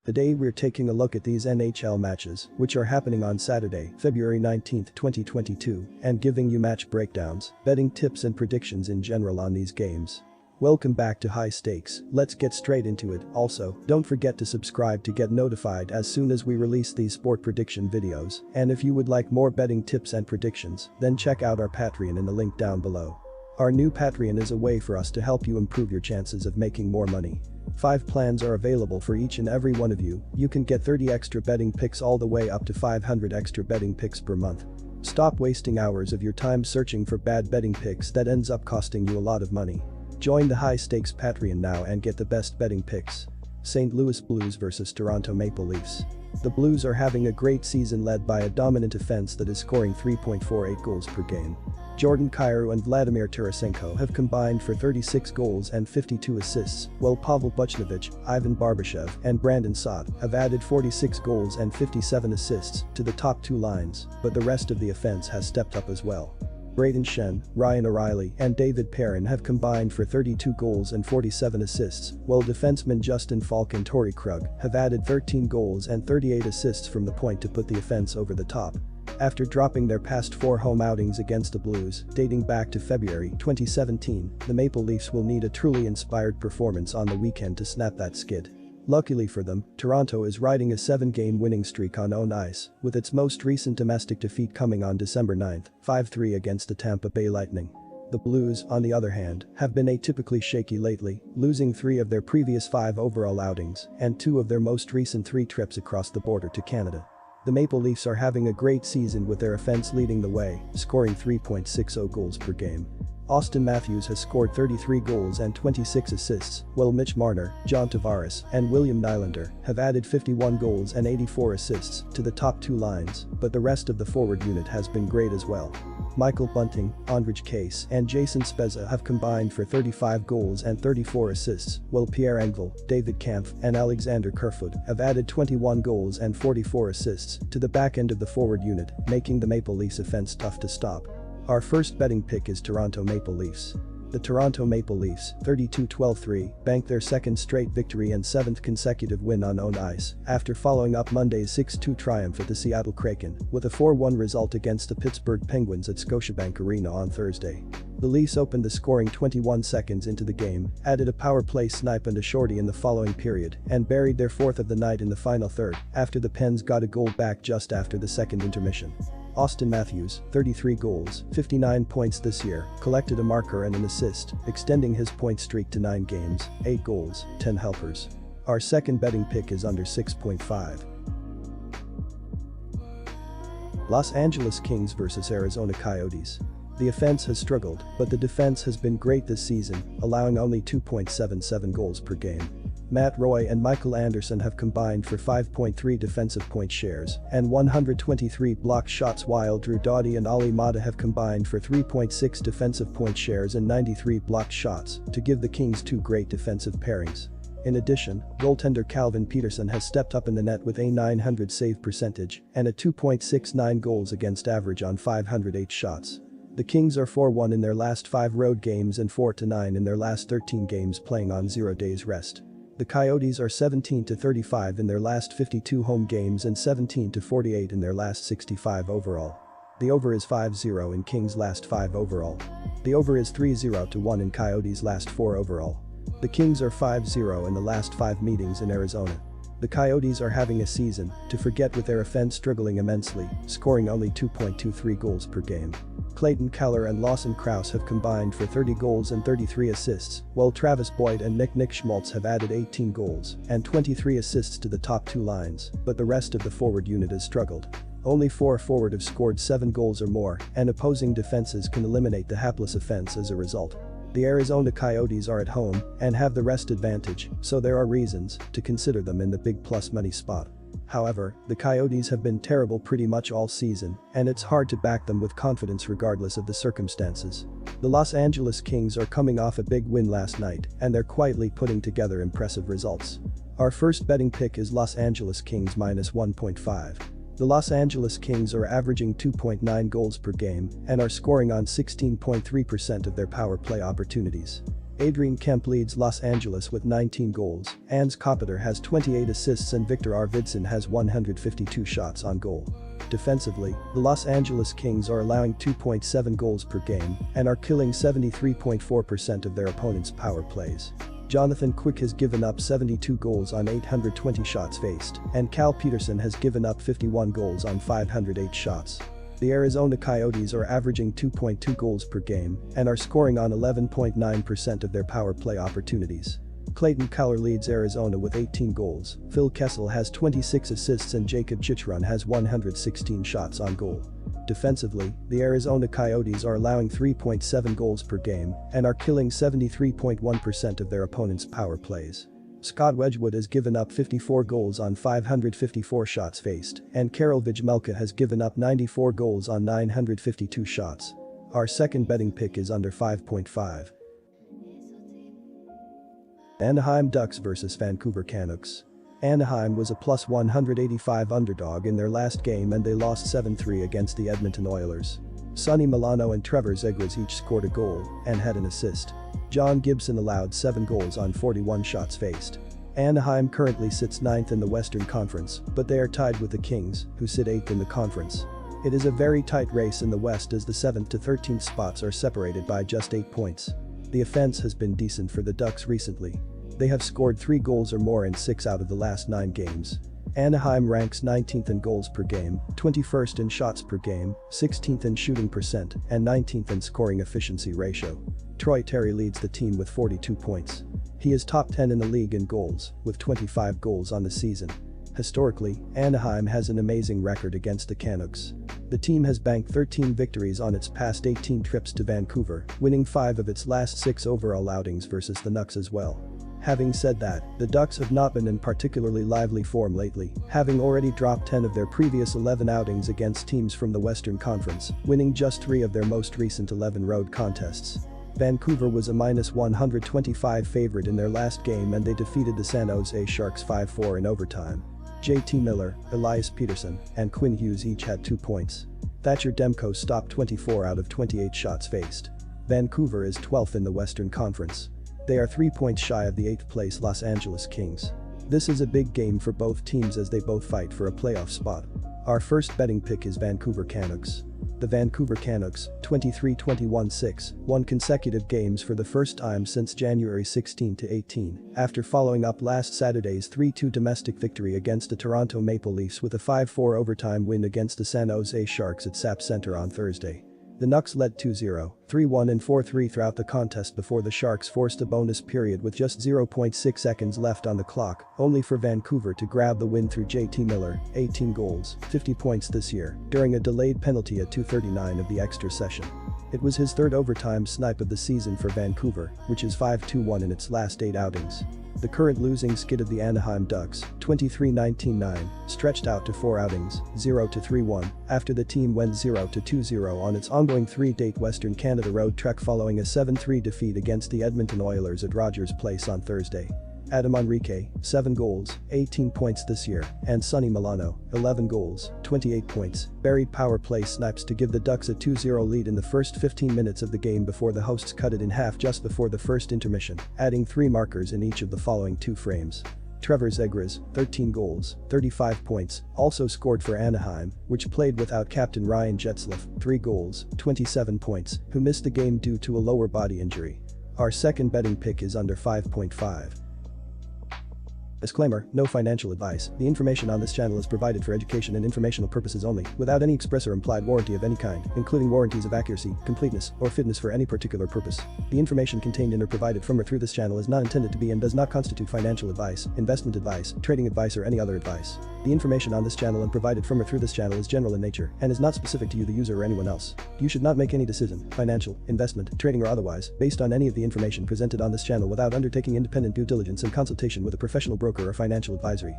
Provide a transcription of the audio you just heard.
Today we're taking a look at these NHL matches, which are happening on Saturday, February 19, 2022, and giving you match breakdowns, betting tips and predictions in general on these games. Welcome back to High Stakes, let's get straight into it. Also, don't forget to subscribe to get notified as soon as we release these sport prediction videos, and if you would like more betting tips and predictions, then check out our Patreon in the link down below. Our new Patreon is a way for us to help you improve your chances of making more money. 5 plans are available for each and every one of you. You can get 30 extra betting picks all the way up to 500 extra betting picks per month. Stop wasting hours of your time searching for bad betting picks that ends up costing you a lot of money. Join the High Stakes Patreon now and get the best betting picks. St. Louis Blues vs Toronto Maple Leafs. The Blues are having a great season led by a dominant offense that is scoring 3.48 goals per game. Jordan Kyrou and Vladimir Tarasenko have combined for 36 goals and 52 assists, while Pavel Buchnevich, Ivan Barbashev, and Brandon Saad have added 46 goals and 57 assists to the top 2 lines, but the rest of the offense has stepped up as well. Brayden Schenn, Ryan O'Reilly, and David Perrin have combined for 32 goals and 47 assists, while defensemen Justin Falk and Torrey Krug have added 13 goals and 38 assists from the point to put the offense over the top. After dropping their past 4 home outings against the Blues, dating back to February 2017, the Maple Leafs will need a truly inspired performance on the weekend to snap that skid. Luckily for them, Toronto is riding a 7-game winning streak on own ice, with its most recent domestic defeat coming on December 9, 5-3 against the Tampa Bay Lightning. The Blues, on the other hand, have been atypically shaky lately, losing 3 of their previous 5 overall outings and 2 of their most recent 3 trips across the border to Canada. The Maple Leafs are having a great season with their offense leading the way, scoring 3.60 goals per game. Austin Matthews has scored 33 goals and 26 assists, while Mitch Marner, John Tavares, and William Nylander have added 51 goals and 84 assists to the top 2 lines, but the rest of the forward unit has been great as well. Michael Bunting, Ondrej Kase, and Jason Spezza have combined for 35 goals and 34 assists, while Pierre Engvall, David Kampf, and Alexander Kerfoot have added 21 goals and 44 assists to the back end of the forward unit, making the Maple Leafs offense tough to stop. Our first betting pick is Toronto Maple Leafs. The Toronto Maple Leafs, 32-12-3, banked their 2nd straight victory and 7th consecutive win on own ice after following up Monday's 6-2 triumph at the Seattle Kraken with a 4-1 result against the Pittsburgh Penguins at Scotiabank Arena on Thursday. The Leafs opened the scoring 21 seconds into the game, added a power play snipe and a shorty in the following period, and buried their 4th of the night in the final third after the Pens got a goal back just after the second intermission. Austin Matthews, 33 goals, 59 points this year, collected a marker and an assist, extending his point streak to 9 games, 8 goals, 10 helpers. Our second betting pick is under 6.5. Los Angeles Kings vs Arizona Coyotes. The offense has struggled, but the defense has been great this season, allowing only 2.77 goals per game. Matt Roy and Michael Anderson have combined for 5.3 defensive point shares and 123 blocked shots, while Drew Doughty and Ali Mata have combined for 3.6 defensive point shares and 93 blocked shots to give the Kings 2 great defensive pairings. In addition, goaltender Calvin Peterson has stepped up in the net with a .900 save percentage and a 2.69 goals against average on 508 shots. The Kings are 4-1 in their last 5 road games and 4-9 in their last 13 games playing on 0 days rest. The Coyotes are 17-35 in their last 52 home games and 17-48 in their last 65 overall. The over is 5-0 in Kings' last 5 overall. The over is 3-0-1 in Coyotes' last 4 overall. The Kings are 5-0 in the last 5 meetings in Arizona. The Coyotes are having a season to forget with their offense struggling immensely, scoring only 2.23 goals per game. Clayton Keller and Lawson Krause have combined for 30 goals and 33 assists, while Travis Boyd and Nick Schmaltz have added 18 goals and 23 assists to the top 2 lines, but the rest of the forward unit has struggled. Only 4 forward have scored 7 goals or more, and opposing defenses can eliminate the hapless offense as a result. The Arizona Coyotes are at home and have the rest advantage, so there are reasons to consider them in the big plus money spot. However, the Coyotes have been terrible pretty much all season, and it's hard to back them with confidence regardless of the circumstances. The Los Angeles Kings are coming off a big win last night, and they're quietly putting together impressive results. Our first betting pick is Los Angeles Kings minus 1.5. The Los Angeles Kings are averaging 2.9 goals per game and are scoring on 16.3% of their power play opportunities. Adrian Kemp leads Los Angeles with 19 goals, Ans Kopitar has 28 assists and Victor Arvidsson has 152 shots on goal. Defensively, the Los Angeles Kings are allowing 2.7 goals per game and are killing 73.4% of their opponents' power plays. Jonathan Quick has given up 72 goals on 820 shots faced, and Cal Peterson has given up 51 goals on 508 shots. The Arizona Coyotes are averaging 2.2 goals per game and are scoring on 11.9% of their power play opportunities. Clayton Keller leads Arizona with 18 goals, Phil Kessel has 26 assists and Jacob Chychrun has 116 shots on goal. Defensively, the Arizona Coyotes are allowing 3.7 goals per game and are killing 73.1% of their opponents' power plays. Scott Wedgwood has given up 54 goals on 554 shots faced, and Karel Vejmelka has given up 94 goals on 952 shots. Our second betting pick is under 5.5. Anaheim Ducks vs Vancouver Canucks. Anaheim was a plus 185 underdog in their last game and they lost 7-3 against the Edmonton Oilers. Sonny Milano and Trevor Zegras each scored a goal and had an assist. John Gibson allowed 7 goals on 41 shots faced. Anaheim currently sits 9th in the Western Conference, but they are tied with the Kings, who sit 8th in the conference. It is a very tight race in the West as the 7th to 13th spots are separated by just 8 points. The offense has been decent for the Ducks recently. They have scored 3 goals or more in 6 out of the last 9 games. Anaheim ranks 19th in goals per game, 21st in shots per game, 16th in shooting percent, and 19th in scoring efficiency ratio. Troy Terry leads the team with 42 points. He is top 10 in the league in goals, with 25 goals on the season. Historically, Anaheim has an amazing record against the Canucks. The team has banked 13 victories on its past 18 trips to Vancouver, winning 5 of its last 6 overall outings versus the Canucks as well. Having said that, the Ducks have not been in particularly lively form lately, having already dropped 10 of their previous 11 outings against teams from the Western Conference, winning just 3 of their most recent 11 road contests. Vancouver was a minus 125 favorite in their last game and they defeated the San Jose Sharks 5-4 in overtime. JT Miller, Elias Peterson, and Quinn Hughes each had 2 points. Thatcher Demko stopped 24 out of 28 shots faced. Vancouver is 12th in the Western Conference. They are 3 points shy of the 8th place Los Angeles Kings. This is a big game for both teams as they both fight for a playoff spot. Our first betting pick is Vancouver Canucks. The Vancouver Canucks, 23-21-6, won consecutive games for the first time since January 16-18, after following up last Saturday's 3-2 domestic victory against the Toronto Maple Leafs with a 5-4 overtime win against the San Jose Sharks at SAP Center on Thursday. The Canucks led 2-0, 3-1 and 4-3 throughout the contest before the Sharks forced a bonus period with just 0.6 seconds left on the clock, only for Vancouver to grab the win through JT Miller, 18 goals, 50 points this year, during a delayed penalty at 2:39 of the extra session. It was his 3rd overtime snipe of the season for Vancouver, which is 5-2-1 in its last 8 outings. The current losing skid of the Anaheim Ducks, 23-19-9, stretched out to 4 outings, 0-3-1, after the team went 0-2-0 on its ongoing 3-date Western Canada road trek following a 7-3 defeat against the Edmonton Oilers at Rogers Place on Thursday. Adam Henrique, 7 goals, 18 points this year, and Sonny Milano, 11 goals, 28 points, buried power play snipes to give the Ducks a 2-0 lead in the first 15 minutes of the game before the hosts cut it in half just before the first intermission, adding 3 markers in each of the following 2 frames. Trevor Zegras, 13 goals, 35 points, also scored for Anaheim, which played without captain Ryan Getzlaf, 3 goals, 27 points, who missed the game due to a lower body injury. Our second betting pick is under 5.5. Disclaimer, no financial advice. The information on this channel is provided for education and informational purposes only, without any express or implied warranty of any kind, including warranties of accuracy, completeness, or fitness for any particular purpose. The information contained in or provided from or through this channel is not intended to be and does not constitute financial advice, investment advice, trading advice or any other advice. The information on this channel and provided from or through this channel is general in nature and is not specific to you the user or anyone else. You should not make any decision, financial, investment, trading or otherwise, based on any of the information presented on this channel without undertaking independent due diligence and consultation with a professional broker or financial advisory.